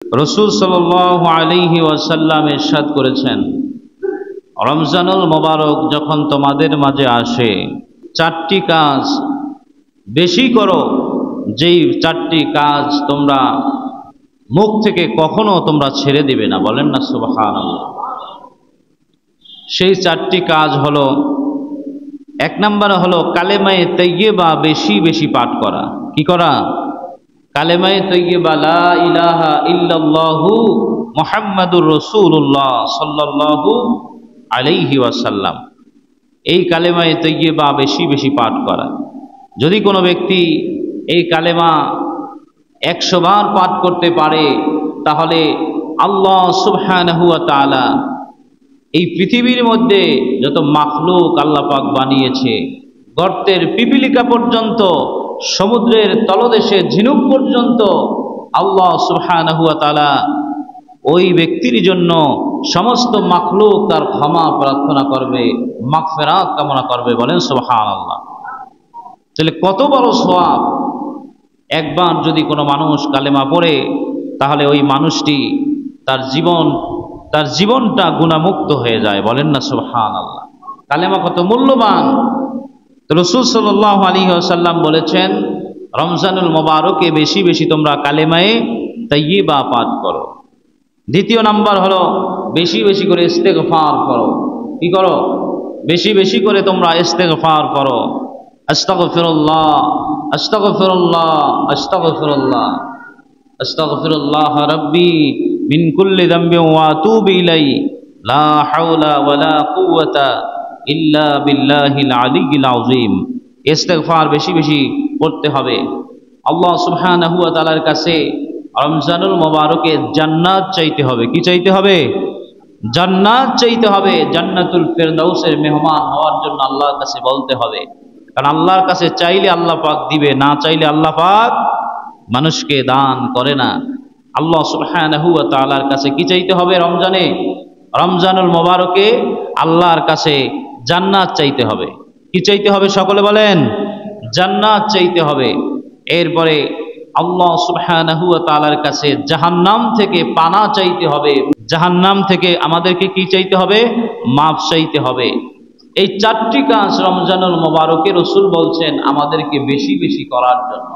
রাসূল সাল্লাল্লাহু আলাইহি ওয়াসাল্লাম ইরশাদ করেছেন, রমজানুল মোবারক যখন তোমাদের মাঝে আসে, চারটি কাজ বেশি করো, যেই চারটি কাজ তোমরা মুখ থেকে কখনো তোমরা ছেড়ে দিবে না। বলেন না সুবহানাল্লাহ। সেই চারটি কাজ হলো, এক নম্বর হলো কালেমায়ে তাইয়্যিবা বেশি বেশি পাঠ করা। কি করা? কালেমায়ে তাইয়্যিবা লা ইলাহা ইল্লাল্লাহু মুহাম্মাদুর রাসূলুল্লাহ সাল্লাল্লাহু আলাইহি ওয়াসাল্লাম, এই কালেমায়ে তাইয়্যিবা বেশি বেশি পাঠ করা। যদি কোনো ব্যক্তি এই কালেমা 100 বার পাঠ করতে পারে, তাহলে আল্লাহ সুবহানাহু ওয়া তাআলা এই পৃথিবীর মধ্যে যত মাখলুক আল্লাহ পাক বানিয়েছে, গর্তের পিপিলিকা পর্যন্ত, সমুদ্রের তলদেশে ঝিনুক পর্যন্ত, আল্লাহ সুবহানাহু ওয়া তাআলা ওই ব্যক্তির জন্য সমস্ত মাখলুক তার ক্ষমা প্রার্থনা করবে, মাগফিরাত কামনা করবে। বলেন সুবহানাল্লাহ। তাহলে কত বড় সওয়াব! একবার যদি কোনো মানুষ কালেমা পড়ে, তাহলে ওই মানুষটি তার জীবনটা গুনাহমুক্ত হয়ে যায়। বলেন না সুবহানাল্লাহ। কালেমা কত মূল্যবান! রাসূল সাল্লাল্লাহু আলাইহি ওয়াসাল্লাম বলেছেন, রমজানুল মোবারকে বেশি বেশি তোমরা কালেমায়ে তাইয়্যিবা পাঠ করো। দ্বিতীয় নাম্বার হলো বেশি বেশি করে ইস্তেগফার করো। কি করো? বেশি বেশি করে তোমরা ইস্তেগফার করো। আস্তাগফিরুল্লাহ, আস্তাগফিরুল্লাহ, আস্তাগফিরুল্লাহ, আস্তাগফিরুল্লাহ রাব্বি মিন কুল্লি যামবিন ওয়া আতুবু ইলাইহি, লা হাওলা ওয়ালা কুওয়াতা ইল্লা বিল্লাহিল আলিয়্যিল আযীম। ইস্তেগফার বেশি বেশি করতে হবে। আল্লাহ সুবহানাহু ওয়া তাআলার কাছে রমজানুল মোবারকে জান্নাত চাইতে হবে। কি চাইতে হবে? জান্নাত চাইতে হবে। জান্নাতুল ফেরদাউসের মেহমান হওয়ার জন্য আল্লাহর কাছে বলতে হবে। কারণ আল্লাহর কাছে চাইলে আল্লাহ পাক দিবে, না চাইলে আল্লাহ পাক মানুষকে দান করে না। আল্লাহ সুবহানাহু ওয়া তাআলার কাছে কি চাইতে হবে? রমজানুল মোবারকে আল্লাহর কাছে জান্নাত চাইতে হবে। কি চাইতে হবে? সকলে বলেন, জান্নাত চাইতে হবে। এরপরে আল্লাহ সুবহানাহু ওয়া তাআলার কাছে জাহান্নাম থেকে পানা চাইতে হবে। জাহান্নাম থেকে আমাদেরকে কি চাইতে হবে? মাফ চাইতে হবে। এই চারটি কাজ রমজানুল মোবারকে রাসূল বলছেন আমাদেরকে বেশি বেশি করার জন্য।